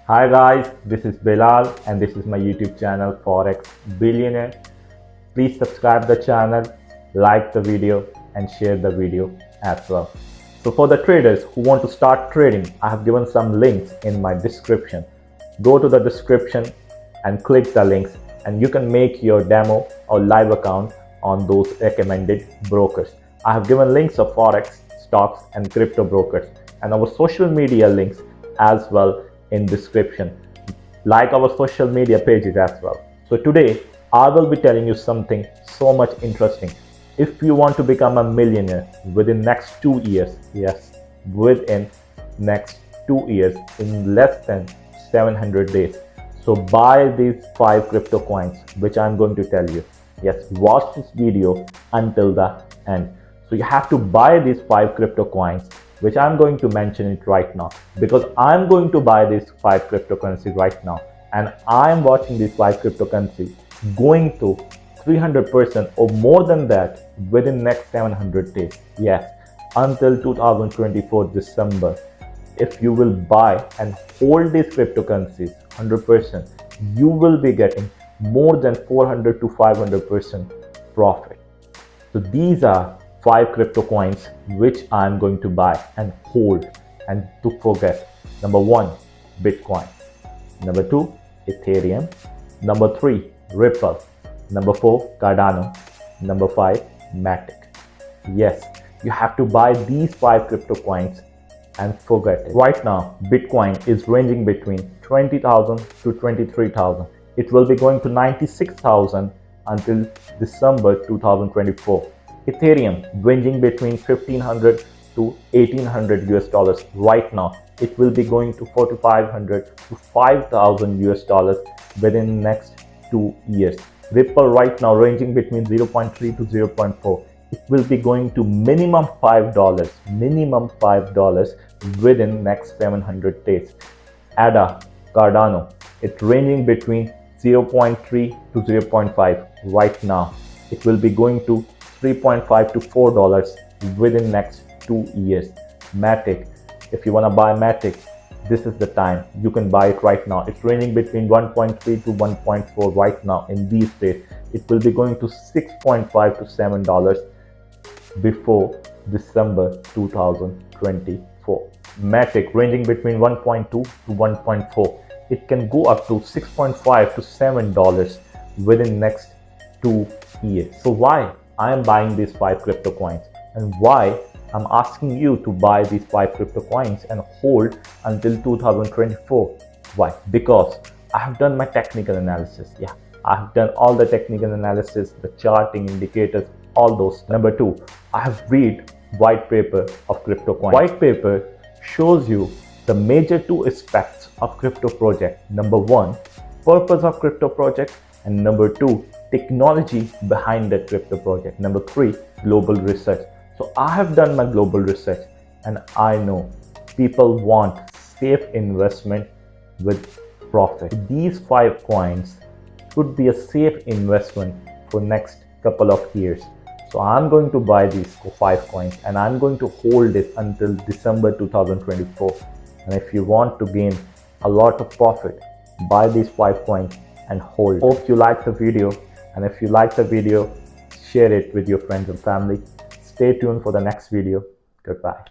Hi guys, this is Bilal and this is my YouTube channel Forex Billionaire. Please subscribe the channel, like the video and share the video as well. So for the traders who want to start trading, I have given some links in my description. Go to the description and click the links and you can make your demo or live account on those recommended brokers. I have given links of Forex, stocks and crypto brokers and our social media links as well in description, like our social media pages as well. So today I will be telling you something so much interesting. If you want to become a millionaire within next 2 years, yes, within next 2 years in less than 700 days, so buy these 5 crypto coins which I'm going to tell you. Yes, watch this video until the end. So you have to buy these 5 crypto coins which I'm going to mention it right now, because I'm going to buy these 5 cryptocurrencies right now and I'm watching these 5 cryptocurrencies going to 300% or more than that within next 700 days. Yes, until 2024 December. If you will buy and hold these cryptocurrencies 100%, you will be getting more than 400 to 500% profit. So these are 5 crypto coins which I'm going to buy and hold and to forget. Number 1, Bitcoin. Number 2, Ethereum. Number 3, Ripple. Number 4, Cardano. Number 5, Matic. Yes, you have to buy these 5 crypto coins and forget it. Right now, Bitcoin is ranging between 20,000 to 23,000. It will be going to 96,000 until December 2024. Ethereum ranging between 1500 to 1800 US dollars right now. It will be going to 4500 to 5000 US dollars within next 2 years. Ripple right now ranging between 0.3 to 0.4. It will be going to minimum $5 within next 700 days. ADA, Cardano, it ranging between 0.3 to 0.5 right now. It will be going to $3.5 to $4 within next 2 years. Matic, if you want to buy Matic, this is the time. You can buy it right now. It's ranging between 1.3 to 1.4 right now in these days. It will be going to $6.5 to $7 before December 2024. Matic ranging between 1.2 to 1.4. It can go up to $6.5 to $7 within next 2 years. So why I am buying these 5 crypto coins and why I'm asking you to buy these 5 crypto coins and hold until 2024? Why? Because I have done my technical analysis. Yeah, I have done all the technical analysis, the charting indicators, all those. Number 2, I have read white paper of crypto coins. White paper shows you the major 2 aspects of crypto project. Number 1, purpose of crypto project, and number 2, technology behind that crypto project. Number 3, global research. So I have done my global research and I know people want safe investment with profit. These 5 coins could be a safe investment for next couple of years. So I'm going to buy these 5 coins and I'm going to hold it until December 2024. And if you want to gain a lot of profit, buy these 5 coins and hold. Hope you like the video, and if you like the video, share it with your friends and family. Stay tuned for the next video. Goodbye.